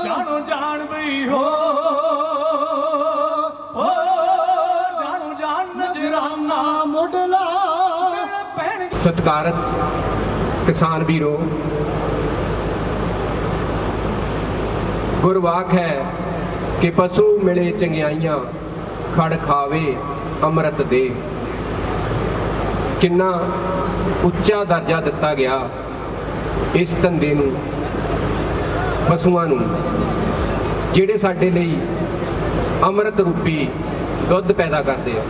जानो जान भी हो जानो जान नजराना मुडला सत्कारत किसान वीरों, गुरवाक है कि पशु मिले चंगियाइयां खड़ खावे अमृत दे। किन्ना उच्चा दर्जा दिता गया इस धंधे नूं, पशुआं नूं जिहड़े साडे लई अमृत रूपी दुध पैदा करते हैं।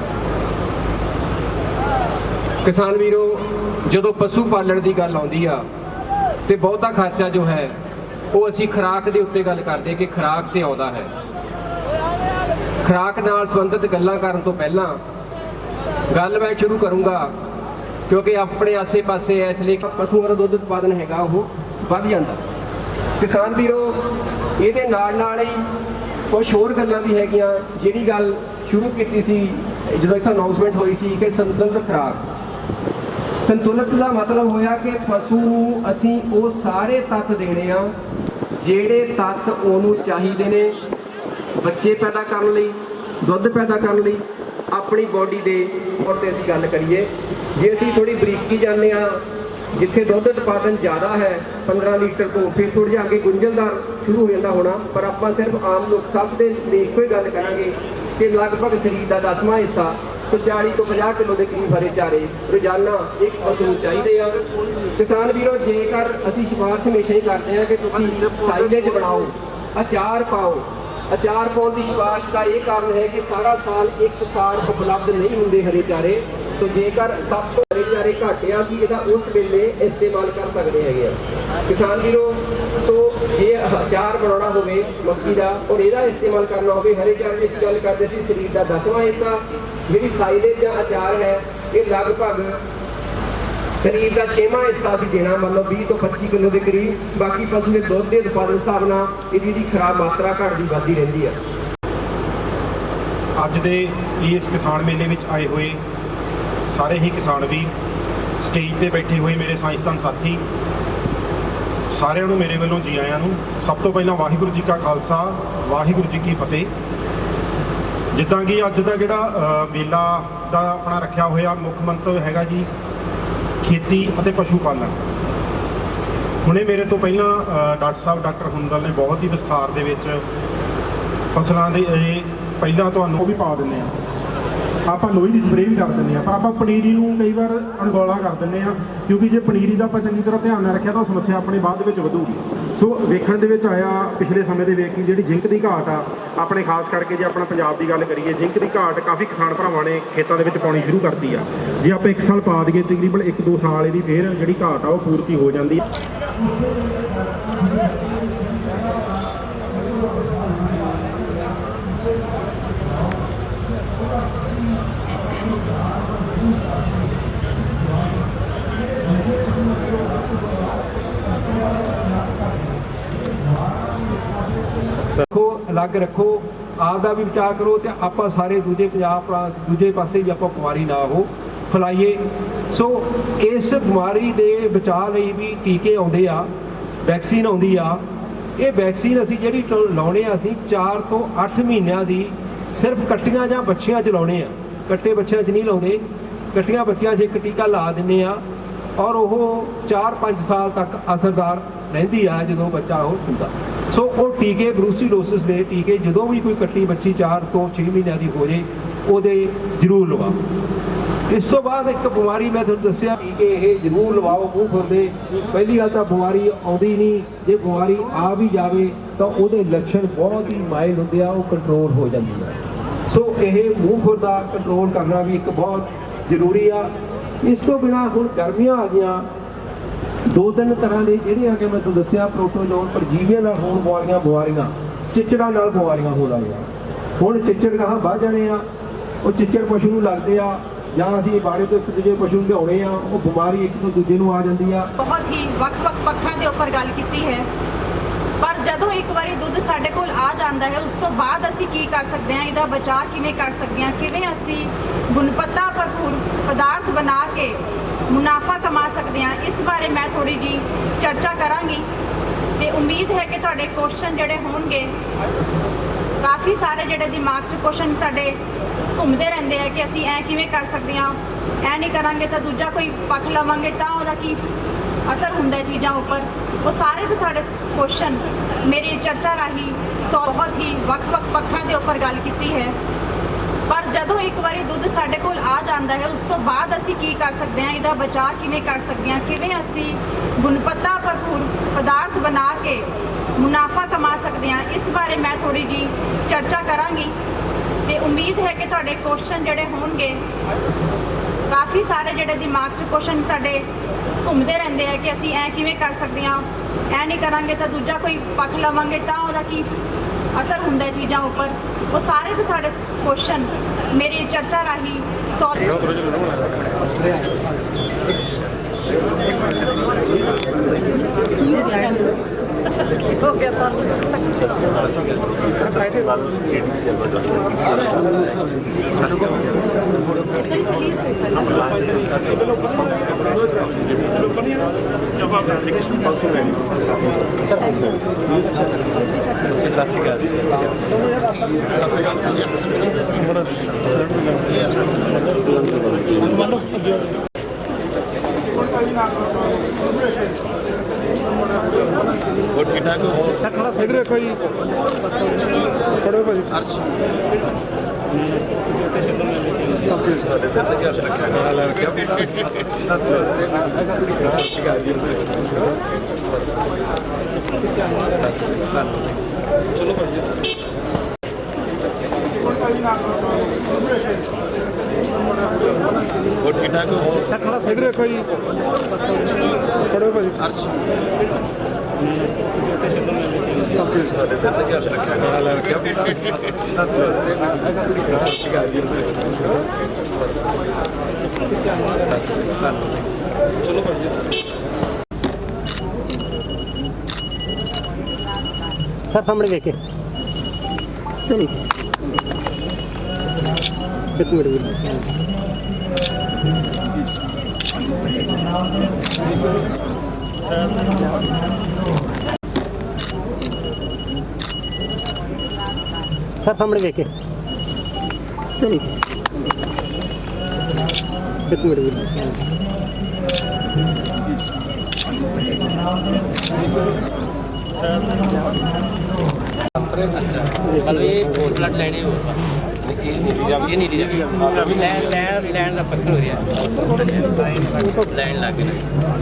किसान वीरों, जदों पशु पालण की गल आउंदी आ ते बहुता खर्चा जो है वो असी खुराक के उत्ते गल करते कि खुराक ते आउंदा है। खुराक नाल संबंधित गल्लां करन तो पहलां गल मैं शुरू करूँगा क्योंकि अपने आसे पासे इसलिए पशुओं का दुध उत्पादन हैगा वो वध जांदा। किसान वीरों, इहदे नाल नाल ही कुछ होर गल्लां भी हैगियां। जिहड़ी गल शुरू कीती सी जदों इत्थे अनाउंसमेंट होई सी कि संतुलित खुराक, संतुलित का मतलब होया कि पशु नूं असीं वो सारे तत्त देने आ जिहड़े तत्त ओनू चाहिए ने बच्चे पैदा करने लई, दुध पैदा करने लई, अपनी बॉडी दे तौर ते असीं गल करिए। जे असीं थोड़ी बरीकी जाने आ, जिथे दुध उत्पादन ज़्यादा है 15 लीटर तो फिर थोड़ा जिहा अगे गुंझलदार शुरू हो जाता होना, पर आपां सिर्फ आम लोग सब दे देख को गल करांगे कि लगभग शरीर का 10वां हिस्सा तो 40 तो 50 किलो के करीब हरे चारे रोजाना एक पशु नूं चाहिए आ। किसान वीरों, जेकर असीं सिफारिश हमेशा ही करते हैं कि तुसीं साइलेज बनाओ, अचार पाओ। अचार पाउण की सिफारिश का ये कारण है कि सारा साल एक सार उपलब्ध नहीं होंगे हरे चारे, तो जेकर सब तो हरे चारे घट आ सी इहदा उस वेले इस्तेमाल कर सकते हैं। किसान वीरों, तो जे अचार बनाना होवे मक्की का और इहदा इस्तेमाल करना होवे हरे चारे की गल करते सी शरीर का 10वां हिस्सा, जिहड़ी साइलेज या अचार है ये लगभग शरीर का 6वां हिस्सा असीं देना, मतलब 20 तो 25 किलो के करीब। बाकी पशु के दुध के उत्पादन हिसाब नाल इहदी खराब मात्रा घटदी वधदी रहिंदी है। अज दे इस किसान मेले में आए हुए सारे ही किसान भी, स्टेज पर बैठे हुए मेरे साइंसदान साथी, सारिਆਂ ਨੂੰ मेरे वालों जी आयां नूं। सब तो पहला वाहिगुरू जी का खालसा वाहिगुरू जी की फतेह। जिद्दां कि अज दा जिहड़ा मेला दा अपना रखिया होया मुख मंतव हैगा जी खेती ਅਤੇ पशु पालन। हुणे मेरे तो पहला डॉक्टर साहब डॉक्टर हुंदल ने बहुत ही विस्तार दे विच फसलों के पहला तुहानूं भी पा दिंदे आ, ਆਪਾਂ ਲੋਹੀ ਦੀ ਸਪਰੇਅ ਵੀ ਕਰ ਦਿੰਦੇ ਆ, ਪਰ ਆਪਾਂ ਪਨੀਰੀ ਨੂੰ ਕਈ ਵਾਰ ਅਣਗੌਲਾ ਕਰ ਦਿੰਦੇ ਆ, ਕਿਉਂਕਿ ਜੇ ਪਨੀਰੀ ਦਾ ਆਪਾਂ ਚੰਗੀ ਤਰ੍ਹਾਂ ਧਿਆਨ ਨਾਲ ਰੱਖਿਆ ਤਾਂ ਸਮੱਸਿਆ ਆਪਣੇ ਬਾਅਦ ਦੇ ਵਿੱਚ ਵਧੂਗੀ। ਸੋ ਵੇਖਣ ਦੇ ਵਿੱਚ ਆਇਆ ਪਿਛਲੇ ਸਮੇਂ ਦੇ ਵੇਖ ਕਿ ਜਿਹੜੀ ਜ਼ਿੰਕ ਦੀ ਘਾਟ ਆ ਆਪਣੇ, ਖਾਸ ਕਰਕੇ ਜੇ ਆਪਣਾ ਪੰਜਾਬ ਦੀ ਗੱਲ ਕਰੀਏ, ਜ਼ਿੰਕ ਦੀ ਘਾਟ ਕਾਫੀ ਕਿਸਾਨ ਭਰਾਵਾਂ ਨੇ ਖੇਤਾਂ ਦੇ ਵਿੱਚ ਪਾਉਣੀ ਸ਼ੁਰੂ ਕਰਤੀ ਆ। ਜੇ ਆਪਾਂ ਇੱਕ ਸਾਲ ਪਾ ਦਈਏ ਤਕਰੀਬਨ 1-2 ਸਾਲ ਇਹਦੀ ਫੇਰ ਜਿਹੜੀ ਘਾਟ ਆ ਉਹ ਪੂਰਤੀ ਹੋ ਜਾਂਦੀ ਆ। रखो अलग रखो, आपका भी बचाव करो तो आप सारे दूजे पंजाब दूजे पासे भी आप बीमारी ना हो फैलाइए। सो इस बीमारी के बचाव लई भी टीके आउंदे आ, वैक्सीन आउंदी आ। ये वैक्सीन असीं जिहड़ी लाउने आ असीं 4 तो 8 महीनों की सिर्फ कट्टियां जां बच्चियां च लाउने आ, कट्टे बच्चियां च नहीं लाउंदे। कट्टियां बच्चियां 'च एक टीका ला दिंदे आ और वो 4-5 साल तक असरदार रहिंदी आ जदों बच्चा वो हुंदा। सो वो टीके ब्रूसीलोसिस के टीके जो भी कोई कट्टी बच्ची 4 तो 6 महीनों की हो जाए वो जरूर लवा। इस तो बाद एक बीमारी मैं तुहानूं दस्सिया टीके ये जरूर लवाओ मूँह खुरदे। पहली गल तो बीमारी आउंदी नहीं, जे बीमारी आ भी जाए तो वो लक्षण बहुत ही माइल्ड होंदे आ, वो कंट्रोल हो जाती है। सो ये मूँह खुरदा कंट्रोल करना भी एक बहुत जरूरी आ। इस तो बिना हुण गर्मियां आ गईयां, 2-3 तरह के ਜਿਹੜੀਆਂ कि मैं तुहानूं दस्सिया प्रोटोजोन परजीवियां नाल होण वालीਆਂ बीमारियां, चिचड़ां नाल बीमारियां हो रहीਆਂ। हुण चिचड़ कहाँ बढ़ जाने आ, वो चिचड़ पशु नूं लगदे आ ਜਾਂ ਅਸੀਂ ਬਾੜੇ ਤੋਂ ਇੱਕ ਦੂਜੇ ਪਸ਼ੂ ਨੂੰ ਲਿਆਉਣੇ ਆ, ਉਹ ਬਿਮਾਰੀ ਇੱਕ ਤੋਂ ਦੂਜੇ ਨੂੰ ਆ ਜਾਂਦੀ ਆ। ਬਹੁਤ ਹੀ ਵੱਖ-ਵੱਖ ਪੱਖਾਂ ਦੇ ਉੱਪਰ ਗੱਲ ਕੀਤੀ ਹੈ, ਪਰ ਜਦੋਂ ਇੱਕ ਵਾਰੀ ਦੁੱਧ ਸਾਡੇ ਕੋਲ ਆ ਜਾਂਦਾ ਹੈ ਉਸ ਤੋਂ ਬਾਅਦ ਅਸੀਂ ਕੀ ਕਰ ਸਕਦੇ ਹਾਂ, ਇਹਦਾ ਬਚਾਅ ਕਿਵੇਂ ਕਰ ਸਕਦੇ ਹਾਂ, ਕਿਵੇਂ ਅਸੀਂ ਗੁਣਵੱਤਾ ਭਰਪੂਰ ਪਦਾਰਥ ਬਣਾ ਕੇ ਮੁਨਾਫਾ ਕਮਾ ਸਕਦੇ ਹਾਂ, ਇਸ ਬਾਰੇ ਮੈਂ ਥੋੜੀ ਜੀ ਚਰਚਾ ਕਰਾਂਗੀ। ਤੇ ਉਮੀਦ ਹੈ ਕਿ ਤੁਹਾਡੇ ਕੁਐਸਚਨ ਜਿਹੜੇ ਹੋਣਗੇ, ਕਾਫੀ ਸਾਰੇ ਜਿਹੜੇ ਦਿਮਾਗ 'ਚ ਕੁਐਸਚਨ ਸਾਡੇ ਘੁੰਮਦੇ ਰਹਿੰਦੇ ਆ ਕਿ ਅਸੀਂ ਐ ਕਿਵੇਂ ਕਰ ਸਕਦੇ ਹਾਂ, ਐ ਨਹੀਂ ਕਰਾਂਗੇ ਤਾਂ ਦੂਜਾ ਕੋਈ ਪੱਖ ਲਵਾਂਗੇ ਤਾਂ ਉਹਦਾ ਕੀ ਅਸਰ ਹੁੰਦਾ ਹੈ ਚੀਜ਼ਾਂ ਉੱਪਰ। ਉਹ ਸਾਰੇ ਦੇ ਤੁਹਾਡੇ ਕੁਐਸਚਨ ਮੇਰੀ ਚਰਚਾ ਰਾਹੀਂ ਬਹੁਤ ਹੀ ਵੱਖ-ਵੱਖ ਪੱਖਾਂ ਦੇ ਉੱਪਰ ਗੱਲ ਕੀਤੀ ਹੈ। ਪਰ ਜਦੋਂ ਇੱਕ ਵਾਰੀ ਦੁੱਧ ਸਾਡੇ ਕੋਲ ਆ ਜਾਂਦਾ ਹੈ, ਉਸ ਤੋਂ ਬਾਅਦ ਅਸੀਂ ਕੀ ਕਰ ਸਕਦੇ ਹਾਂ, ਇਹਦਾ ਬਚਾਅ ਕਿਵੇਂ ਕਰ ਸਕਦੇ ਹਾਂ, ਕਿਵੇਂ ਅਸੀਂ ਗੁਣਵੱਤਾ ਭਰਪੂਰ ਪਦਾਰਥ ਬਣਾ ਕੇ ਮੁਨਾਫਾ ਕਮਾ ਸਕਦੇ ਹਾਂ, ਇਸ ਬਾਰੇ ਮੈਂ ਥੋੜੀ ਜੀ ਚਰਚਾ ਕਰਾਂਗੀ। ਤੇ ਉਮੀਦ ਹੈ ਕਿ ਤੁਹਾਡੇ ਕੁਐਸਚਨ ਜਿਹੜੇ ਹੋਣਗੇ, ਕਾਫੀ ਸਾਰੇ ਜਿਹੜੇ ਦਿਮਾਗ 'ਚ ਕੁਐਸਚਨ ਸਾਡੇ ਘੁੰਮਦੇ ਰਹਿੰਦੇ ਆ ਕਿ ਅਸੀਂ ਐ ਕਿਵੇਂ ਕਰ ਸਕਦੇ ਹਾਂ, ਐ ਨਹੀਂ ਕਰਾਂਗੇ ਤਾਂ ਦੂਜਾ ਕੋਈ ਪੱਖ ਲਵਾਂਗੇ ਤਾਂ ਉਹਦਾ ਕੀ ਅਸਰ ਹੁੰਦਾ ਹੈ ਚੀਜ਼ਾਂ ਉੱਪਰ। ਉਹ ਸਾਰੇ ਦੇ ਤੁਹਾਡੇ ਕੁਐਸਚਨ ਮੇਰੀ ਚਰਚਾ ਰਾਹੀਂ ਹੋਰ ਠੀਕ ਠਾਕ ਹੋ ਸਰ? ਥੋੜਾ ਇਧਰ ਦੇਖੋ ਜੀ, ਪੜੋ ਭਾਜੀ। ਓਕੇ, ਸਾਡੇ ਸਿਰ ਤੇ ਹੱਥ ਰੱਖਿਆ ਖਾਣਾ ਲੈ ਕੇ ਚਲੋ ਭਾਜੀ। ਹੋਰ ਠੀਕ ਠਾਕ ਹੋ ਸਰ? ਥੋੜਾ ਇਧਰ ਦੇਖੋ ਜੀ, ਪੜੋ ਭਾਜੀ। ਓਕੇ, ਸਾਡੇ ਸਿਰ ਤੇ ਹੱਥ ਰੱਖਿਆ ਖਾਣਾ ਲੈ ਕੇ ਚਲੋ ਭਾਜੀ। सर सामने देखे चलिए एक मिनट सर सामने देखे चलिए एक मिनट मतलब ये ब्लड लाइन है ये नहीं दी अभी लैंड का पक्कर हो रहा है लैंड लग गई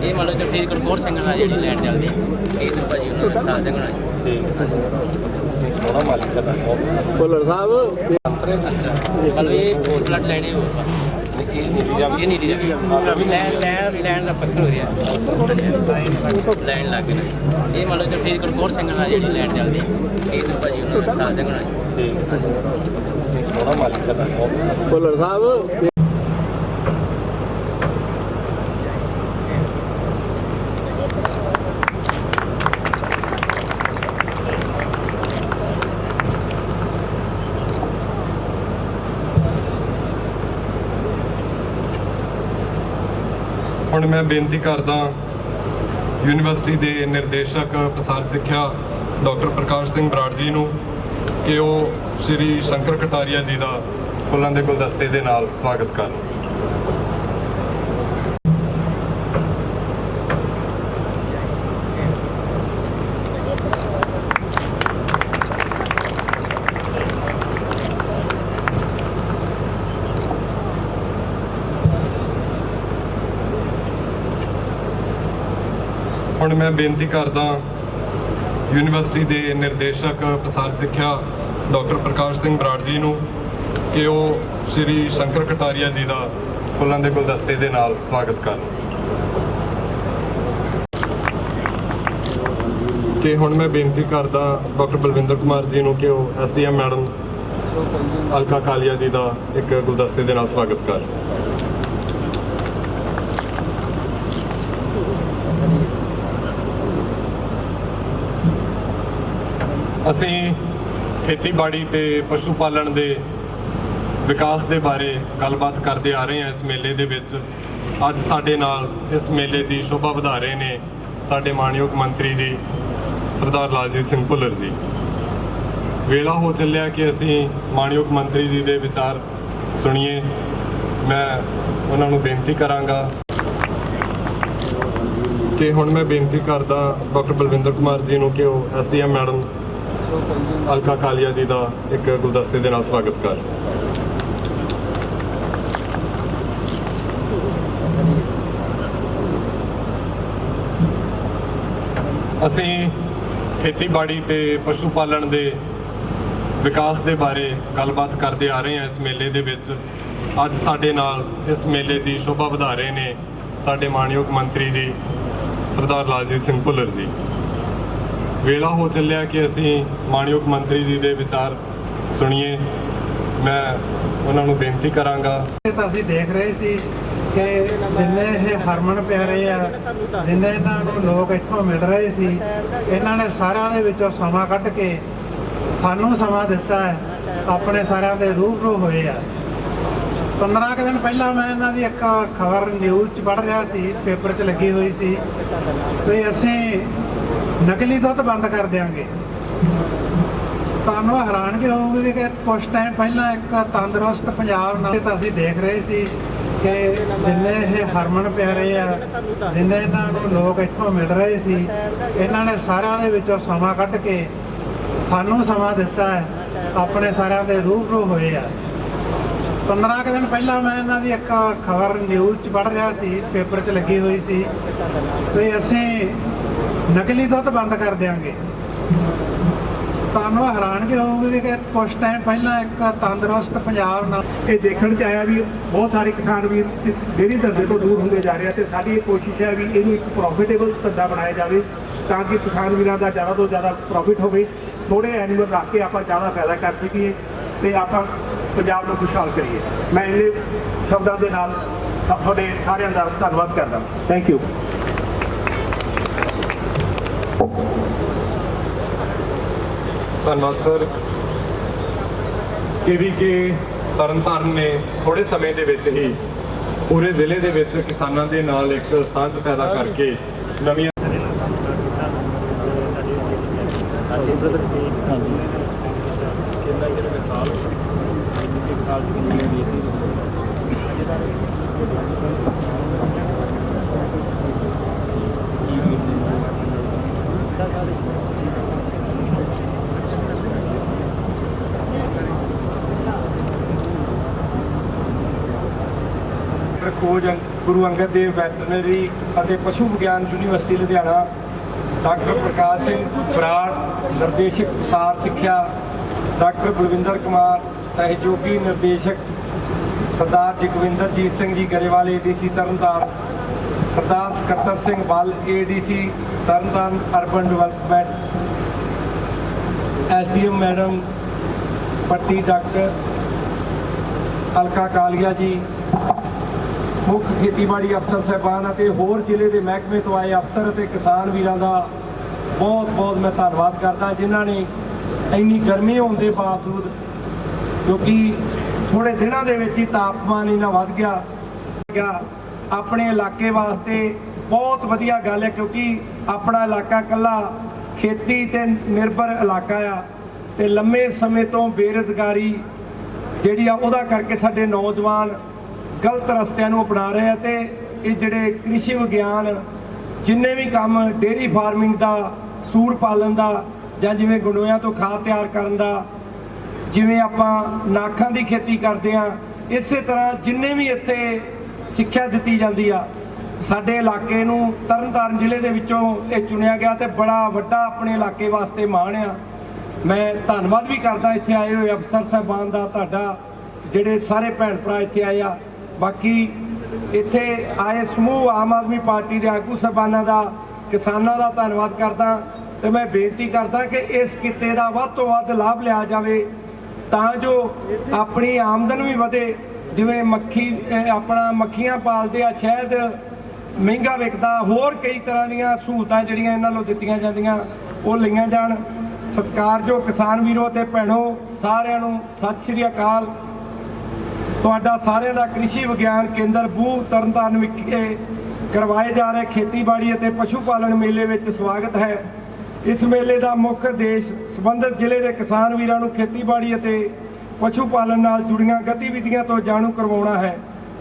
ये मतलब जो फरीदकोट कोट सिंह ਨਾਲ ਜਿਹੜੀ ਲੈਂਡ ਚੱਲਦੀ ਇਹ ਤਾਂ ਭਾਜੀ ਉਹਨਾਂ ਦਾ ਸਾਹ ਸਿੰਘ ਨਾਲ ਸੋਹਣਾ ਮਾਲਿਕ ਦਾ बोलर साहब मतलब ये ब्लड लाइन है ये नहीं दी अभी लैंड का पक्कर हो रहा है लैंड लग गई ये मतलब जो फरीदकोट कोट सिंह ਨਾਲ ਜਿਹੜੀ ਲੈਂਡ ਚੱਲਦੀ ਇਹ ਤਾਂ ਭਾਜੀ ਉਹਨਾਂ ਦਾ ਸਾਹ ਸਿੰਘ ਨਾਲ ਸੋਹਣਾ ਮਾਲਿਕ ਦਾ बोलर साहब ਹੁਣ ਮੈਂ ਬੇਨਤੀ ਕਰਦਾ ਯੂਨੀਵਰਸਿਟੀ ਦੇ ਨਿਰਦੇਸ਼ਕ ਪ੍ਰਸਾਰ ਸਿੱਖਿਆ ਡਾਕਟਰ ਪ੍ਰਕਾਸ਼ ਸਿੰਘ ਬਰਾੜ ਜੀ ਨੂੰ ਕਿ ਉਹ ਸ਼੍ਰੀ ਸ਼ੰਕਰ ਕਟਾਰੀਆ ਜੀ ਦਾ ਫੁੱਲਾਂ ਦੇ ਗੁਲਦਸਤੇ ਦੇ ਨਾਲ ਸਵਾਗਤ ਕਰਨ। ਹੁਣ ਮੈਂ ਬੇਨਤੀ ਕਰਦਾ ਯੂਨੀਵਰਸਿਟੀ ਦੇ ਨਿਰਦੇਸ਼ਕ ਪ੍ਰਸਾਰ ਸਿੱਖਿਆ ਡਾਕਟਰ ਪ੍ਰਕਾਸ਼ ਸਿੰਘ ਬਰਾੜ ਜੀ ਨੂੰ ਕਿ ਉਹ ਸ਼੍ਰੀ ਸ਼ੰਕਰ ਕਟਾਰੀਆ ਜੀ ਦਾ ਫੁੱਲਾਂ ਦੇ ਗੁਲਦਸਤੇ ਦੇ ਨਾਲ ਸਵਾਗਤ ਕਰਨ। ਕਿ ਹੁਣ ਮੈਂ ਬੇਨਤੀ ਕਰਦਾ ਡਾਕਟਰ ਬਲਵਿੰਦਰ ਕੁਮਾਰ ਜੀ ਨੂੰ ਕਿ ਉਹ ਐਸਡੀਐਮ ਮੈਡਮ ਅਲਕਾ ਕਾਲੀਆ ਜੀ ਦਾ ਇੱਕ ਗੁਲਦਸਤੇ ਦੇ ਨਾਲ ਸਵਾਗਤ ਕਰਨ। ਅਸੀਂ ਖੇਤੀਬਾੜੀ ਤੇ ਪਸ਼ੂ ਪਾਲਣ ਦੇ ਵਿਕਾਸ ਦੇ ਬਾਰੇ ਗੱਲਬਾਤ ਕਰਦੇ ਆ ਰਹੇ ਹਾਂ ਇਸ ਮੇਲੇ ਦੇ ਵਿੱਚ। ਅੱਜ ਸਾਡੇ ਨਾਲ ਇਸ ਮੇਲੇ ਦੀ ਸ਼ੋਭਾ ਵਧਾ ਰਹੇ ਨੇ ਸਾਡੇ ਮਾਣਯੋਗ ਮੰਤਰੀ ਜੀ ਸਰਦਾਰ ਲਾਲਜੀਤ ਸਿੰਘ ਭੁੱਲਰ ਜੀ। ਵੇਲਾ ਹੋ ਚੱਲਿਆ ਕਿ ਅਸੀਂ ਮਾਣਯੋਗ ਮੰਤਰੀ ਜੀ ਦੇ ਵਿਚਾਰ ਸੁਣੀਏ। ਮੈਂ ਉਹਨਾਂ ਨੂੰ ਬੇਨਤੀ ਕਰਾਂਗਾ ਕਿ ਹੁਣ ਮੈਂ ਬੇਨਤੀ ਕਰਦਾ ਡਾਕਟਰ ਬਲਵਿੰਦਰ ਕੁਮਾਰ ਜੀ ਨੂੰ ਕਿ ਉਹ ਐਸਡੀਐਮ ਮੈਡਮ ਹਲਕਾ ਕਾਲੀਆ ਜੀ ਦਾ ਇੱਕ ਗੁਲਦਸਤੇ ਦੇ ਨਾਲ ਸਵਾਗਤ ਕਰ। ਅਸੀਂ ਖੇਤੀਬਾੜੀ ਤੇ ਪਸ਼ੂ ਪਾਲਣ ਦੇ ਵਿਕਾਸ ਦੇ ਬਾਰੇ ਗੱਲਬਾਤ ਕਰਦੇ ਆ ਰਹੇ ਹਾਂ ਇਸ ਮੇਲੇ ਦੇ ਵਿੱਚ। ਅੱਜ ਸਾਡੇ ਨਾਲ ਇਸ ਮੇਲੇ ਦੀ ਸ਼ੋਭਾ ਵਧਾ ਰਹੇ ਨੇ ਸਾਡੇ ਮਾਣਯੋਗ ਮੰਤਰੀ ਜੀ ਸਰਦਾਰ ਲਾਲਜੀਤ ਸਿੰਘ ਭੁੱਲਰ ਜੀ। ਵੇਲਾ ਹੋ ਚੱਲਿਆ ਕਿ ਅਸੀਂ ਮਾਣਯੋਗ ਮੰਤਰੀ ਜੀ ਦੇ ਵਿਚਾਰ ਸੁਣੀਏ। ਮੈਂ ਉਹਨਾਂ ਨੂੰ ਬੇਨਤੀ ਕਰਾਂਗਾ। ਤਾਂ ਅਸੀਂ ਦੇਖ ਰਹੇ ਸੀ ਕਿ ਜਿੰਨੇ ਇਹ ਹਰਮਨ ਪਿਆਰੇ ਆ, ਜਿੰਨੇ ਇਹਨਾਂ ਨੂੰ ਲੋਕ ਇੱਥੋਂ ਮਿਲ ਰਹੇ ਸੀ, ਇਹਨਾਂ ਨੇ ਸਾਰਿਆਂ ਦੇ ਵਿੱਚੋਂ ਸਮਾਂ ਕੱਢ ਕੇ ਸਾਨੂੰ ਸਮਾਂ ਦਿੱਤਾ ਹੈ, ਆਪਣੇ ਸਾਰਿਆਂ ਦੇ ਰੂਬਰੂ ਹੋਏ ਆ। 15 ਕੁ ਦਿਨ ਪਹਿਲਾਂ ਮੈਂ ਇਹਨਾਂ ਦੀ ਇੱਕ ਖਬਰ ਨਿਊਜ਼ 'ਚ ਪੜ੍ਹ ਰਿਹਾ ਸੀ, ਪੇਪਰ 'ਚ ਲੱਗੀ ਹੋਈ ਸੀ ਵੀ ਅਸੀਂ ਨਕਲੀ ਦੁੱਧ ਬੰਦ ਕਰ ਦਿਆਂਗੇ। ਤੁਹਾਨੂੰ ਹੈਰਾਨਗੀ ਹੋਊਗੀ ਕਿ ਕੁਛ ਟਾਈਮ ਪਹਿਲਾਂ ਇੱਕ ਤੰਦਰੁਸਤ ਪੰਜਾਬ ਨਾਲ ਤਾਂ ਅਸੀਂ ਦੇਖ ਰਹੇ ਸੀ ਕਿ ਜਿੰਨੇ ਇਹ ਹਰਮਨ ਪਿਆਰੇ ਆ, ਜਿੰਨੇ ਇਹਨਾਂ ਨੂੰ ਲੋਕ ਇੱਥੋਂ ਮਿਲ ਰਹੇ ਸੀ, ਇਹਨਾਂ ਨੇ ਸਾਰਿਆਂ ਦੇ ਵਿੱਚੋਂ ਸਮਾਂ ਕੱਢ ਕੇ ਸਾਨੂੰ ਸਮਾਂ ਦਿੱਤਾ ਹੈ, ਆਪਣੇ ਸਾਰਿਆਂ ਦੇ ਰੂਬਰੂ ਹੋਏ ਆ। 15 ਕੁ ਦਿਨ ਪਹਿਲਾਂ ਮੈਂ ਇਹਨਾਂ ਦੀ ਇੱਕ ਖਬਰ ਨਿਊਜ਼ 'ਚ ਪੜ੍ਹ ਰਿਹਾ ਸੀ, ਪੇਪਰ 'ਚ ਲੱਗੀ ਹੋਈ ਸੀ ਵੀ ਅਸੀਂ ਨਕਲੀ ਦੁੱਧ ਬੰਦ ਕਰ ਦਿਆਂਗੇ। ਤੁਹਾਨੂੰ ਹੈਰਾਨਗੀ ਹੋਊਗੀ ਕਿ ਕੁਛ ਟਾਈਮ ਪਹਿਲਾਂ ਇੱਕ ਤੰਦਰੁਸਤ ਪੰਜਾਬ ਨਾਲ ਇਹ ਦੇਖਣ 'ਚ ਆਇਆ ਵੀ ਬਹੁਤ ਸਾਰੇ ਕਿਸਾਨ ਵੀ ਡੇਅਰੀ ਧੰਦੇ ਤੋਂ ਦੂਰ ਹੁੰਦੇ ਜਾ ਰਹੇ ਆ, ਤੇ ਸਾਡੀ ਇਹ ਕੋਸ਼ਿਸ਼ ਹੈ ਵੀ ਇਹਨੂੰ ਇੱਕ ਪ੍ਰੋਫਿਟੇਬਲ ਧੰਦਾ ਬਣਾਇਆ ਜਾਵੇ ਤਾਂ ਕਿ ਕਿਸਾਨ ਵੀਰਾਂ ਦਾ ਜ਼ਿਆਦਾ ਤੋਂ ਜ਼ਿਆਦਾ ਪ੍ਰੋਫਿਟ ਹੋਵੇ। ਥੋੜ੍ਹੇ ਐਨੀਮਲ ਰੱਖ ਕੇ ਆਪਾਂ ਜ਼ਿਆਦਾ ਫਾਇਦਾ ਕਰ ਸਕੀਏ ਤੇ ਆਪਾਂ ਪੰਜਾਬ ਨੂੰ ਖੁਸ਼ਹਾਲ ਕਰੀਏ। ਮੈਂ ਇਹਨੇ ਸ਼ਬਦਾਂ ਦੇ ਨਾਲ ਤੁਹਾਡੇ ਸਾਰਿਆਂ ਦਾ ਧੰਨਵਾਦ ਕਰਦਾ। Thank you. ਧੰਨਵਾਦ ਸਰ। KVK ਤਰਨਤਾਰਨ ਨੇ ਥੋੜੇ ਸਮੇਂ ਦੇ ਵਿੱਚ ਹੀ ਪੂਰੇ ਜ਼ਿਲ੍ਹੇ ਦੇ ਵਿੱਚ ਕਿਸਾਨਾਂ ਦੇ ਨਾਲ ਇੱਕ ਸਾਂਝ ਪੈਦਾ ਕਰਕੇ ਨਵੀਆਂ ਖੋਜ ਗੁਰੂ ਅੰਗਦ ਦੇਵ ਵੈਟਰਨਰੀ ਅਤੇ ਪਸ਼ੂ ਵਿਗਿਆਨ ਯੂਨੀਵਰਸਿਟੀ ਲੁਧਿਆਣਾ, ਡਾਕਟਰ ਪ੍ਰਕਾਸ਼ ਸਿੰਘ ਬਰਾੜ ਨਿਰਦੇਸ਼ਕ ਪ੍ਰਸਾਰ ਸਿੱਖਿਆ, ਡਾਕਟਰ ਬਲਵਿੰਦਰ ਕੁਮਾਰ ਸਹਿਯੋਗੀ ਨਿਰਦੇਸ਼ਕ, ਸਰਦਾਰ ਜਗਵਿੰਦਰਜੀਤ Singh ji Grewal ADC Tarn Taran, Sardar Sakattar Singh Ball ADC Tarn Taran urban development, SDM madam Patti doctor ਹਲਕਾ ਕਾਲੀਆ ਜੀ, ਮੁੱਖ ਖੇਤੀਬਾੜੀ ਅਫਸਰ ਸਾਹਿਬਾਨ ਅਤੇ ਹੋਰ ਜ਼ਿਲ੍ਹੇ ਦੇ ਮਹਿਕਮੇ ਤੋਂ ਆਏ ਅਫਸਰ ਅਤੇ ਕਿਸਾਨ ਵੀਰਾਂ ਦਾ ਬਹੁਤ ਬਹੁਤ ਮੈਂ ਧੰਨਵਾਦ ਕਰਦਾ, ਜਿਨ੍ਹਾਂ ਨੇ ਇੰਨੀ ਗਰਮੀ ਹੋਣ ਦੇ ਬਾਵਜੂਦ, ਕਿਉਂਕਿ ਥੋੜੇ ਦਿਨਾਂ ਦੇ ਵਿੱਚ ਹੀ ਤਾਪਮਾਨ ਇੰਨਾ ਵੱਧ ਗਿਆ, ਆਪਣੇ ਇਲਾਕੇ ਵਾਸਤੇ ਬਹੁਤ ਵਧੀਆ ਗੱਲ ਹੈ, ਕਿਉਂਕਿ ਆਪਣਾ ਇਲਾਕਾ ਇਕੱਲਾ ਖੇਤੀ ਤੇ ਨਿਰਭਰ ਇਲਾਕਾ ਆ ਤੇ ਲੰਮੇ ਸਮੇਂ ਤੋਂ ਬੇਰੁਜ਼ਗਾਰੀ ਜਿਹੜੀ ਆ ਉਹਦਾ ਕਰਕੇ ਸਾਡੇ ਨੌਜਵਾਨ ਗਲਤ ਰਸਤਿਆਂ ਨੂੰ ਅਪਣਾ ਰਹੇ ਆ ਤੇ ਇਹ ਜਿਹੜੇ ਕ੍ਰਿਸ਼ੀ ਵਿਗਿਆਨ ਜਿੰਨੇ ਵੀ ਕੰਮ ਡੇਅਰੀ ਫਾਰਮਿੰਗ ਦਾ, ਸੂਰ ਪਾਲਣ ਦਾ, ਜਾਂ ਜਿਵੇਂ ਗੰਡੋਇਆਂ ਤੋਂ ਖਾਦ ਤਿਆਰ ਕਰਨ ਦਾ, ਜਿਵੇਂ ਆਪਾਂ ਨਾਖਾਂ ਦੀ ਖੇਤੀ ਕਰਦੇ ਆ, ਇਸੇ ਤਰ੍ਹਾਂ ਜਿੰਨੇ ਵੀ ਇੱਥੇ ਸਿੱਖਿਆ ਦਿੱਤੀ ਜਾਂਦੀ ਆ, ਸਾਡੇ ਇਲਾਕੇ ਨੂੰ ਤਰਨਤਾਰਨ ਜ਼ਿਲ੍ਹੇ ਦੇ ਵਿੱਚੋਂ ਇਹ ਚੁਣਿਆ ਗਿਆ ਤੇ ਬੜਾ ਵੱਡਾ ਆਪਣੇ ਇਲਾਕੇ ਵਾਸਤੇ ਮਾਣ ਆ। ਮੈਂ ਧੰਨਵਾਦ ਵੀ ਕਰਦਾ ਇੱਥੇ ਆਏ ਹੋਏ ਅਫਸਰ ਸਾਹਿਬਾਨ ਦਾ, ਤੁਹਾਡਾ ਜਿਹੜੇ ਸਾਰੇ ਭੈਣ ਭਰਾ ਇੱਥੇ ਆਏ ਆ। ਬਾਕੀ ਇੱਥੇ ਆਏ ਸਮੂਹ ਆਮ ਆਦਮੀ ਪਾਰਟੀ ਦੇ ਆਗੂ ਸਾਹਿਬਾਨਾਂ ਦਾ, ਕਿਸਾਨਾਂ ਦਾ ਧੰਨਵਾਦ ਕਰਦਾ ਤੇ ਮੈਂ ਬੇਨਤੀ ਕਰਦਾ ਕਿ ਇਸ ਕਿੱਤੇ ਦਾ ਵੱਧ ਤੋਂ ਵੱਧ ਲਾਭ ਲਿਆ ਜਾਵੇ ਤਾਂ ਜੋ ਆਪਣੀ ਆਮਦਨ ਵੀ ਵਧੇ। ਜਿਵੇਂ ਆਪਣਾ ਮੱਖੀਆਂ ਪਾਲਦੇ ਆ, ਸ਼ਹਿਦ ਮਹਿੰਗਾ ਵਿਕਦਾ, ਹੋਰ ਕਈ ਤਰ੍ਹਾਂ ਦੀਆਂ ਸਹੂਲਤਾਂ ਜਿਹੜੀਆਂ ਇਹਨਾਂ ਨੂੰ ਦਿੱਤੀਆਂ ਜਾਂਦੀਆਂ ਉਹ ਲਈਆਂ ਜਾਣ। ਸਤਿਕਾਰਯੋਗ ਕਿਸਾਨ ਵੀਰੋ ਤੇ ਭੈਣੋ, ਸਾਰਿਆਂ ਨੂੰ ਸਤਿ ਸ੍ਰੀ ਅਕਾਲ। ਤੁਹਾਡਾ ਸਾਰਿਆਂ ਦਾ ਕ੍ਰਿਸ਼ੀ ਵਿਗਿਆਨ ਕੇਂਦਰ ਬੂਹ ਤਰਨਤਾਰਨ ਵਿਖੇ ਕਰਵਾਏ ਜਾ ਰਹੇ ਖੇਤੀਬਾੜੀ ਅਤੇ ਪਸ਼ੂ ਪਾਲਣ ਮੇਲੇ ਵਿੱਚ ਸਵਾਗਤ ਹੈ। ਇਸ ਮੇਲੇ ਦਾ ਮੁੱਖ ਉਦੇਸ਼ ਸੰਬੰਧਿਤ ਜ਼ਿਲ੍ਹੇ ਦੇ ਕਿਸਾਨ ਵੀਰਾਂ ਨੂੰ ਖੇਤੀਬਾੜੀ ਅਤੇ ਪਸ਼ੂ ਪਾਲਣ ਨਾਲ ਜੁੜੀਆਂ ਗਤੀਵਿਧੀਆਂ ਤੋਂ ਜਾਣੂ ਕਰਵਾਉਣਾ ਹੈ,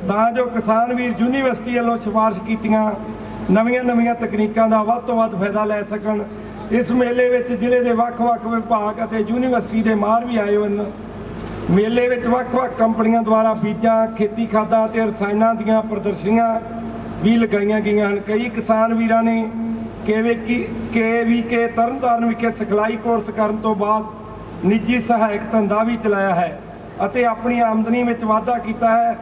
ਤਾਂ ਜੋ ਕਿਸਾਨ ਵੀਰ ਯੂਨੀਵਰਸਿਟੀ ਵੱਲੋਂ ਸਿਫਾਰਿਸ਼ ਕੀਤੀਆਂ ਨਵੀਆਂ ਤਕਨੀਕਾਂ ਦਾ ਵੱਧ ਤੋਂ ਵੱਧ ਫਾਇਦਾ ਲੈ ਸਕਣ। ਇਸ ਮੇਲੇ ਵਿੱਚ ਜ਼ਿਲ੍ਹੇ ਦੇ ਵੱਖ-ਵੱਖ ਵਿਭਾਗ ਅਤੇ ਯੂਨੀਵਰਸਿਟੀ ਦੇ ਮਾਹਰ ਵੀ ਆਏ ਹਨ। ਮੇਲੇ ਵਿੱਚ ਵੱਖ-ਵੱਖ ਕੰਪਨੀਆਂ ਦੁਆਰਾ ਬੀਜਾਂ, ਖੇਤੀ ਖਾਦਾਂ ਅਤੇ ਰਸਾਇਣਾਂ ਦੀਆਂ ਪ੍ਰਦਰਸ਼ਨੀਆਂ ਵੀ ਲਗਾਈਆਂ ਗਈਆਂ ਹਨ। ਕਈ ਕਿਸਾਨ ਵੀਰਾਂ ਨੇ KVK ਤਰਨਤਾਰਨ ਵਿਖੇ ਸਿਖਲਾਈ ਕੋਰਸ ਕਰਨ ਤੋਂ ਬਾਅਦ ਨਿੱਜੀ ਸਹਾਇਕ ਧੰਦਾ ਵੀ ਚਲਾਇਆ ਹੈ ਅਤੇ ਆਪਣੀ ਆਮਦਨੀ ਵਿੱਚ ਵਾਧਾ ਕੀਤਾ ਹੈ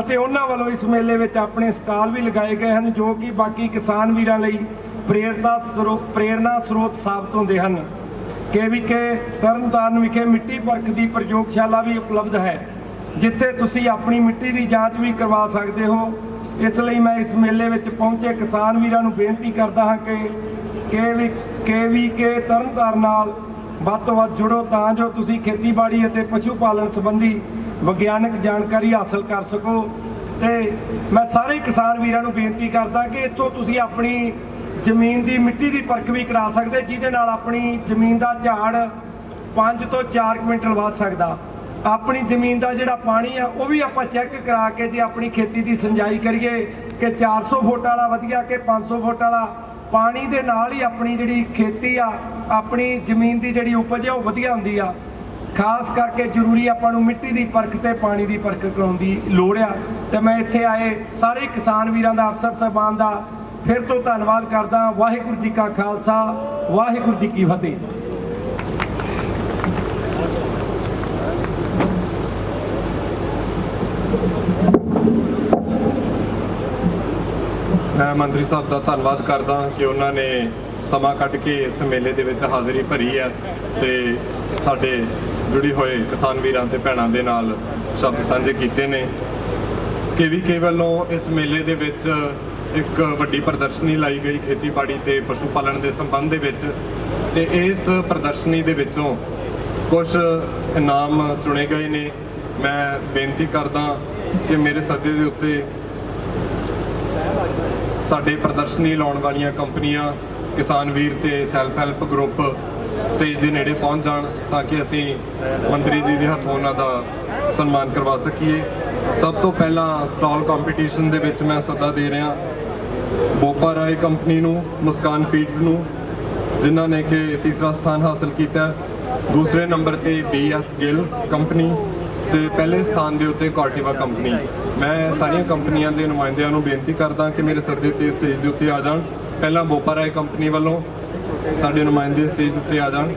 ਅਤੇ ਉਹਨਾਂ ਵੱਲੋਂ ਇਸ ਮੇਲੇ ਵਿੱਚ ਆਪਣੇ ਸਟਾਲ ਵੀ ਲਗਾਏ ਗਏ ਹਨ, ਜੋ ਕਿ ਬਾਕੀ ਕਿਸਾਨ ਵੀਰਾਂ ਲਈ ਪ੍ਰੇਰਨਾ ਸਰੋਤ ਸਾਬਤ ਹੁੰਦੇ ਹਨ। KVK ਤਰਨਤਾਰਨ ਵਿਖੇ ਮਿੱਟੀ ਪਰਖ ਦੀ ਪ੍ਰਯੋਗਸ਼ਾਲਾ ਵੀ ਉਪਲਬਧ ਹੈ, ਜਿੱਥੇ ਤੁਸੀਂ ਆਪਣੀ ਮਿੱਟੀ ਦੀ ਜਾਂਚ ਵੀ ਕਰਵਾ ਸਕਦੇ ਹੋ। ਇਸ ਲਈ ਮੈਂ ਇਸ ਮੇਲੇ ਵਿੱਚ ਪਹੁੰਚੇ ਕਿਸਾਨ ਵੀਰਾਂ ਨੂੰ ਬੇਨਤੀ ਕਰਦਾ ਹਾਂ ਕਿ KVK ਤਰਨਤਾਰਨ ਨਾਲ ਵੱਧ ਤੋਂ ਵੱਧ ਜੁੜੋ, ਤਾਂ ਜੋ ਤੁਸੀਂ ਖੇਤੀਬਾੜੀ ਅਤੇ ਪਸ਼ੂ ਪਾਲਣ ਸੰਬੰਧੀ ਵਿਗਿਆਨਕ ਜਾਣਕਾਰੀ ਹਾਸਲ ਕਰ ਸਕੋ। ਤੇ ਮੈਂ ਸਾਰੇ ਕਿਸਾਨ ਵੀਰਾਂ ਨੂੰ ਬੇਨਤੀ ਕਰਦਾ ਕਿ ਇੱਥੋਂ ਤੁਸੀਂ ਆਪਣੀ ਜ਼ਮੀਨ ਦੀ ਮਿੱਟੀ ਦੀ ਪਰਖ ਵੀ ਕਰਾ ਸਕਦੇ, ਜਿਹਦੇ ਨਾਲ ਆਪਣੀ ਜ਼ਮੀਨ ਦਾ ਝਾੜ 5 ਤੋਂ 4 ਕੁਇੰਟਲ ਵੱਧ ਸਕਦਾ। ਆਪਣੀ ਜ਼ਮੀਨ ਦਾ ਜਿਹੜਾ ਪਾਣੀ ਆ ਉਹ ਵੀ ਆਪਾਂ ਚੈੱਕ ਕਰਾ ਕੇ ਜੇ ਆਪਣੀ ਖੇਤੀ ਦੀ ਸਿੰਜਾਈ ਕਰੀਏ ਕਿ 400 ਫੁੱਟ ਵਾਲਾ ਵਧੀਆ ਕਿ 500 ਫੁੱਟ ਵਾਲਾ, ਪਾਣੀ ਦੇ ਨਾਲ ਹੀ ਆਪਣੀ ਜਿਹੜੀ ਖੇਤੀ ਆ, ਆਪਣੀ ਜ਼ਮੀਨ ਦੀ ਜਿਹੜੀ ਉਪਜ ਆ ਉਹ ਵਧੀਆ ਹੁੰਦੀ ਆ। ਖਾਸ ਕਰਕੇ ਜ਼ਰੂਰੀ ਆਪਾਂ ਨੂੰ ਮਿੱਟੀ ਦੀ ਪਰਖ ਤੇ ਪਾਣੀ ਦੀ ਪਰਖ ਕਰਾਉਣ ਦੀ ਲੋੜ ਆ। ਤੇ ਮੈਂ ਇੱਥੇ ਆਏ ਸਾਰੇ ਕਿਸਾਨ ਵੀਰਾਂ ਦਾ, ਅਫਸਰ ਸਾਹਿਬਾਨ ਦਾ ਫਿਰ ਤੋਂ ਧੰਨਵਾਦ ਕਰਦਾ। ਵਾਹਿਗੁਰੂ ਜੀ ਕਾ ਖਾਲਸਾ, ਵਾਹਿਗੁਰੂ ਜੀ ਕੀ ਫਤਿਹ। ਮੈਂ ਮੰਤਰੀ ਸਾਹਿਬ ਦਾ ਧੰਨਵਾਦ ਕਰਦਾ ਕਿ ਉਹਨਾਂ ਨੇ ਸਮਾਂ ਕੱਢ ਕੇ ਇਸ ਮੇਲੇ ਦੇ ਵਿੱਚ ਹਾਜ਼ਰੀ ਭਰੀ ਹੈ ਤੇ ਸਾਡੇ ਜੁੜੀ ਹੋਏ ਕਿਸਾਨ ਵੀਰਾਂ ਤੇ ਭੈਣਾਂ ਦੇ ਨਾਲ ਸ਼ਬਦ ਸਾਂਝੇ ਕੀਤੇ ਨੇ। KVK ਵੱਲੋਂ ਇਸ ਮੇਲੇ ਦੇ ਵਿੱਚ ਇੱਕ ਵੱਡੀ ਪ੍ਰਦਰਸ਼ਨੀ ਲਾਈ ਗਈ ਖੇਤੀਬਾੜੀ ਤੇ ਪਸ਼ੂ ਪਾਲਣ ਦੇ ਸੰਬੰਧ ਦੇ ਵਿੱਚ, ਤੇ ਇਸ ਪ੍ਰਦਰਸ਼ਨੀ ਦੇ ਵਿੱਚੋਂ ਕੁਝ ਇਨਾਮ ਚੁਣੇ ਗਏ ਨੇ। ਮੈਂ ਬੇਨਤੀ ਕਰਦਾ ਕਿ ਮੇਰੇ ਸੱਦੇ ਦੇ ਉੱਤੇ ਸਾਡੇ ਪ੍ਰਦਰਸ਼ਨੀ ਲਾਉਣ ਵਾਲੀਆਂ ਕੰਪਨੀਆਂ, ਕਿਸਾਨ ਵੀਰ ਤੇ ਸੈਲਫ ਹੈਲਪ ਗਰੁੱਪ ਸਟੇਜ ਦੇ ਨੇੜੇ ਪਹੁੰਚ ਜਾਣ ਤਾਂ ਕਿ ਅਸੀਂ ਮੰਤਰੀ ਜੀ ਦੇ ਹੱਥੋਂ ਉਹਨਾਂ ਦਾ ਸਨਮਾਨ ਕਰਵਾ ਸਕੀਏ। ਸਭ ਤੋਂ ਪਹਿਲਾਂ ਸਟਾਲ ਕੰਪੀਟੀਸ਼ਨ ਦੇ ਵਿੱਚ ਮੈਂ ਸੱਦਾ ਦੇ ਰਿਹਾ ਬੋਪਾ ਰਾਏ ਕੰਪਨੀ ਨੂੰ, ਮੁਸਕਾਨ ਫੀਡਸ ਨੂੰ, ਜਿਨ੍ਹਾਂ ਨੇ ਕਿ ਤੀਸਰਾ ਸਥਾਨ ਹਾਸਲ ਕੀਤਾ। ਦੂਸਰੇ ਨੰਬਰ ਤੇ BS ਗਿੱਲ ਕੰਪਨੀ ਤੇ ਪਹਿਲੇ ਸਥਾਨ ਦੇ ਉੱਤੇ ਕਾਰਟਿਵਾ ਕੰਪਨੀ। ਮੈਂ ਸਾਰੀਆਂ ਕੰਪਨੀਆਂ ਦੇ ਨੁਮਾਇੰਦਿਆਂ ਨੂੰ ਬੇਨਤੀ ਕਰਦਾ ਕਿ ਮੇਰੇ ਸੱਦੇ ਤੇ ਸਟੇਜ ਦੇ ਉੱਤੇ ਆ ਜਾਣ। ਪਹਿਲਾਂ ਬੋਪਾ ਰਾਏ ਕੰਪਨੀ ਵੱਲੋਂ ਸਾਡੇ ਨੁਮਾਇੰਦੇ ਸਟੇਜ ਉੱਤੇ ਆ ਜਾਣ।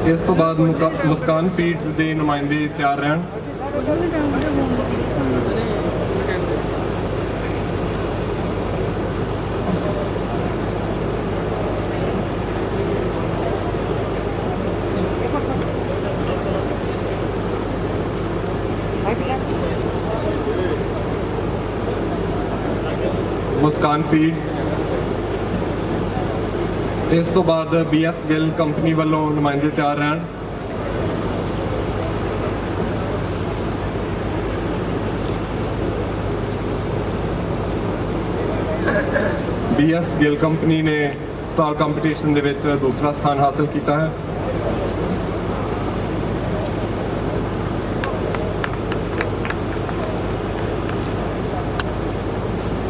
ਇਸ ਤੋਂ ਬਾਅਦ ਮੁਸਕਾਨ ਫੀਡਸ ਦੇ ਨੁਮਾਇੰਦੇ ਤਿਆਰ ਰਹਿਣ। ਮੁਸਕਾਨ ਫੀਡਸ, ਇਸ ਤੋਂ ਬਾਅਦ BS ਗਿੱਲ ਕੰਪਨੀ ਵੱਲੋਂ ਨੁਮਾਇੰਦੇ ਤਿਆਰ ਰਹਿਣ। BS ਗਿੱਲ ਕੰਪਨੀ ਨੇ ਸਟਾਲ ਕੰਪੀਟੀਸ਼ਨ ਦੇ ਵਿੱਚ ਦੂਸਰਾ ਸਥਾਨ ਹਾਸਲ ਕੀਤਾ ਹੈ।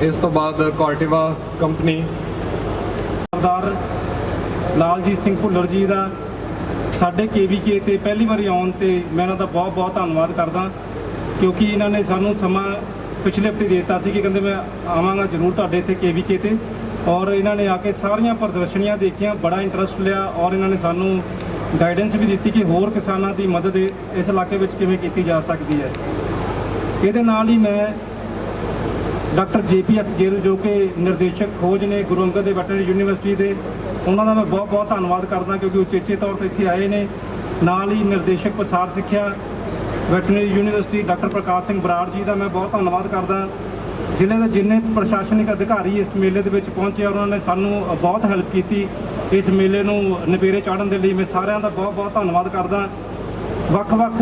ਇਸ ਤੋਂ ਬਾਅਦ ਕਾਰਟਿਵਾ ਕੰਪਨੀ, ਸਰਦਾਰ ਲਾਲਜੀਤ ਸਿੰਘ ਭੁੱਲਰ ਜੀ ਦਾ ਸਾਡੇ KVK ਤੇ ਪਹਿਲੀ ਵਾਰੀ ਆਉਣ ਤੇ ਮੈਂ ਇਹਨਾਂ ਦਾ ਬਹੁਤ ਬਹੁਤ ਧੰਨਵਾਦ ਕਰਦਾ, ਕਿਉਂਕਿ ਇਹਨਾਂ ਨੇ ਸਾਨੂੰ ਸਮਾਂ ਪਿਛਲੇ ਹਫ਼ਤੇ ਦੇ ਦਿੱਤਾ ਸੀ ਕਿ ਕਹਿੰਦੇ ਮੈਂ ਆਵਾਂਗਾ ਜ਼ਰੂਰ ਤੁਹਾਡੇ ਇੱਥੇ KVK ਤੇ, ਔਰ ਇਹਨਾਂ ਨੇ ਆ ਕੇ ਸਾਰੀਆਂ ਪ੍ਰਦਰਸ਼ਨੀਆਂ ਦੇਖੀਆਂ, ਬੜਾ ਇੰਟਰਸਟ ਲਿਆ ਔਰ ਇਹਨਾਂ ਨੇ ਸਾਨੂੰ ਗਾਈਡੈਂਸ ਵੀ ਦਿੱਤੀ ਕਿ ਹੋਰ ਕਿਸਾਨਾਂ ਦੀ ਮਦਦ ਇਸ ਇਲਾਕੇ ਵਿੱਚ ਕਿਵੇਂ ਕੀਤੀ ਜਾ ਸਕਦੀ ਹੈ। ਇਹਦੇ ਨਾਲ ਹੀ ਮੈਂ ਡਾਕਟਰ JPS ਗਿੱਲ ਜੋ ਕਿ ਨਿਰਦੇਸ਼ਕ ਖੋਜ ਨੇ ਗੁਰੂ ਅੰਗਦ ਦੇਵ ਵੈਟਰਨਰੀ ਯੂਨੀਵਰਸਿਟੀ ਦੇ, ਉਹਨਾਂ ਦਾ ਮੈਂ ਬਹੁਤ ਬਹੁਤ ਧੰਨਵਾਦ ਕਰਦਾ ਕਿਉਂਕਿ ਉਚੇਚੇ ਤੌਰ 'ਤੇ ਇੱਥੇ ਆਏ ਨੇ। ਨਾਲ ਹੀ ਨਿਰਦੇਸ਼ਕ ਪਸਾਰ ਸਿੱਖਿਆ ਵੈਟਰਨਰੀ ਯੂਨੀਵਰਸਿਟੀ ਡਾਕਟਰ ਪ੍ਰਕਾਸ਼ ਸਿੰਘ ਬਰਾੜ ਜੀ ਦਾ ਮੈਂ ਬਹੁਤ ਧੰਨਵਾਦ ਕਰਦਾ। ਜ਼ਿਲ੍ਹੇ ਦੇ ਜਿੰਨੇ ਪ੍ਰਸ਼ਾਸਨਿਕ ਅਧਿਕਾਰੀ ਇਸ ਮੇਲੇ ਦੇ ਵਿੱਚ ਪਹੁੰਚੇ, ਉਹਨਾਂ ਨੇ ਸਾਨੂੰ ਬਹੁਤ ਹੈਲਪ ਕੀਤੀ ਇਸ ਮੇਲੇ ਨੂੰ ਨਿਬੇਰੇ ਚਾੜ੍ਹਨ ਦੇ ਲਈ। ਮੈਂ ਸਾਰਿਆਂ ਦਾ ਬਹੁਤ ਬਹੁਤ ਧੰਨਵਾਦ ਕਰਦਾ। ਵੱਖ-ਵੱਖ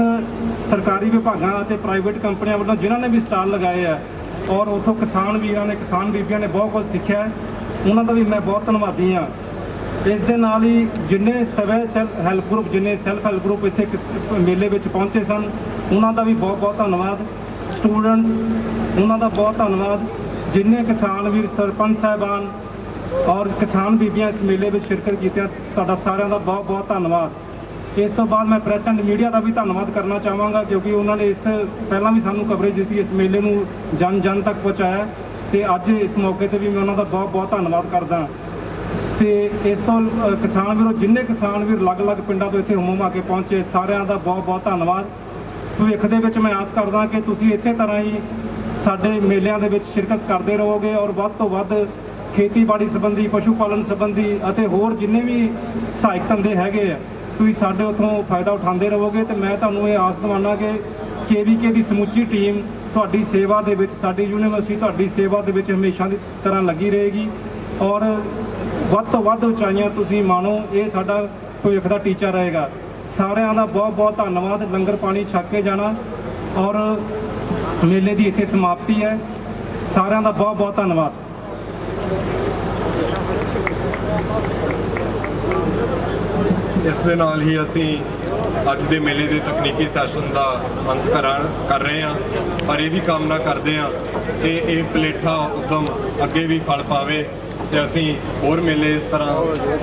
ਸਰਕਾਰੀ ਵਿਭਾਗਾਂ ਅਤੇ ਪ੍ਰਾਈਵੇਟ ਕੰਪਨੀਆਂ ਵੱਲੋਂ ਜਿਨ੍ਹਾਂ ਨੇ ਵੀ ਸਟਾਲ ਲਗਾਏ ਆ ਔਰ ਉੱਥੋਂ ਕਿਸਾਨ ਵੀਰਾਂ ਨੇ ਕਿਸਾਨ ਬੀਬੀਆਂ ਨੇ ਬਹੁਤ ਕੁਝ ਸਿੱਖਿਆ ਹੈ। ਉਹਨਾਂ ਦਾ ਵੀ ਮੈਂ ਬਹੁਤ ਧੰਨਵਾਦੀ ਹਾਂ। ਇਸ ਦੇ ਨਾਲ ਹੀ ਜਿੰਨੇ ਸੈਲਫ ਹੈਲਪ ਗਰੁੱਪ ਇੱਥੇ ਮੇਲੇ ਵਿੱਚ ਪਹੁੰਚੇ ਸਨ ਉਹਨਾਂ ਦਾ ਵੀ ਬਹੁਤ ਬਹੁਤ ਧੰਨਵਾਦ। ਸਟੂਡੈਂਟਸ ਉਹਨਾਂ ਦਾ ਬਹੁਤ ਧੰਨਵਾਦ। ਜਿੰਨੇ ਕਿਸਾਨ ਵੀਰ ਸਰਪੰਚ ਸਾਹਿਬਾਨ ਔਰ ਕਿਸਾਨ ਬੀਬੀਆਂ ਇਸ ਮੇਲੇ ਵਿੱਚ ਸ਼ਿਰਕਤ ਕੀਤੀਆਂ, ਤੁਹਾਡਾ ਸਾਰਿਆਂ ਦਾ ਬਹੁਤ ਬਹੁਤ ਧੰਨਵਾਦ। ਇਸ ਤੋਂ ਬਾਅਦ ਮੈਂ ਪ੍ਰੈਸ ਐਂਡ ਮੀਡੀਆ ਦਾ ਵੀ ਧੰਨਵਾਦ ਕਰਨਾ ਚਾਹਾਂਗਾ ਕਿਉਂਕਿ ਉਹਨਾਂ ਨੇ ਇਸ ਪਹਿਲਾਂ ਵੀ ਸਾਨੂੰ ਕਵਰੇਜ ਦਿੱਤੀ, ਇਸ ਮੇਲੇ ਨੂੰ ਜਨ ਤੱਕ ਪਹੁੰਚਾਇਆ ਤੇ ਅੱਜ ਇਸ ਮੌਕੇ ਤੇ ਵੀ ਮੈਂ ਉਹਨਾਂ ਦਾ ਬਹੁਤ ਬਹੁਤ ਧੰਨਵਾਦ ਕਰਦਾ। ਤੇ ਇਸ ਤੋਂ ਕਿਸਾਨ ਵੀਰੋ ਜਿੰਨੇ ਕਿਸਾਨ ਵੀਰ ਅਲੱਗ-ਅਲੱਗ ਪਿੰਡਾਂ ਤੋਂ ਇੱਥੇ ਹੁਮਾ ਕੇ ਪਹੁੰਚੇ, ਸਾਰਿਆਂ ਦਾ ਬਹੁਤ ਬਹੁਤ ਧੰਨਵਾਦ। ਭਵਿੱਖ ਦੇ ਵਿੱਚ ਮੈਂ ਆਸ ਕਰਦਾ ਕਿ ਤੁਸੀਂ ਇਸੇ ਤਰ੍ਹਾਂ ਹੀ ਸਾਡੇ ਮੇਲਿਆਂ ਦੇ ਵਿੱਚ ਸ਼ਿਰਕਤ ਕਰਦੇ ਰਹੋਗੇ ਔਰ ਵੱਧ ਤੋਂ ਵੱਧ ਖੇਤੀਬਾੜੀ ਸੰਬੰਧੀ, ਪਸ਼ੂ ਪਾਲਣ ਸੰਬੰਧੀ ਅਤੇ ਹੋਰ ਜਿੰਨੇ ਵੀ ਸਹਾਇਕ ਧੰਦੇ ਹੈਗੇ ਆ ਤੁਸੀਂ ਸਾਡੇ ਉੱਥੋਂ ਫਾਇਦਾ ਉਠਾਉਂਦੇ ਰਹੋਗੇ। ਤੇ ਮੈਂ ਤੁਹਾਨੂੰ ਇਹ ਆਸ ਦਿਵਾਉਣਾ ਕਿ KVK ਦੀ ਸਮੁੱਚੀ ਟੀਮ ਤੁਹਾਡੀ ਸੇਵਾ ਦੇ ਵਿੱਚ, ਸਾਡੀ ਯੂਨੀਵਰਸਿਟੀ ਤੁਹਾਡੀ ਸੇਵਾ ਦੇ ਵਿੱਚ ਹਮੇਸ਼ਾ ਦੀ ਤਰ੍ਹਾਂ ਲੱਗੀ ਰਹੇਗੀ ਔਰ ਵੱਧ ਤੋਂ ਵੱਧ ਉਚਾਈਆਂ ਤੁਸੀਂ ਮਾਣੋ, ਇਹ ਸਾਡਾ ਭਵਿੱਖ ਦਾ ਟੀਚਾ ਰਹੇਗਾ। ਸਾਰਿਆਂ ਦਾ ਬਹੁਤ ਬਹੁਤ ਧੰਨਵਾਦ। ਲੰਗਰ ਪਾਣੀ ਛਕ ਕੇ ਜਾਣਾ ਔਰ ਮੇਲੇ ਦੀ ਇੱਥੇ ਸਮਾਪਤੀ ਹੈ। ਸਾਰਿਆਂ ਦਾ ਬਹੁਤ ਬਹੁਤ ਧੰਨਵਾਦ। ਇਸ ਦੇ ਨਾਲ ਹੀ ਅਸੀਂ ਅੱਜ ਦੇ ਮੇਲੇ ਦੇ ਤਕਨੀਕੀ ਸੈਸ਼ਨ ਦਾ ਅੰਤ ਕਰ ਰਹੇ ਹਾਂ, ਪਰ ਇਹ ਵੀ ਕਾਮਨਾ ਕਰਦੇ ਹਾਂ ਕਿ ਇਹ ਪਲੇਠਾ ਉਦਮ ਅੱਗੇ ਵੀ ਫਲ ਪਾਵੇ ਤੇ ਅਸੀਂ ਹੋਰ ਮੇਲੇ ਇਸ ਤਰ੍ਹਾਂ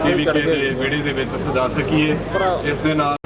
KVK ਦੇ ਵਿਹੜੇ ਦੇ ਵਿੱਚ ਸਜਾ ਸਕੀਏ। ਇਸ ਦੇ ਨਾਲ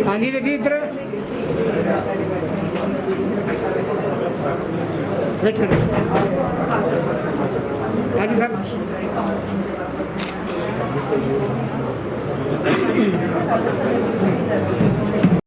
हाँ जी देखिए इधर वेट करें। हाँ जी सर।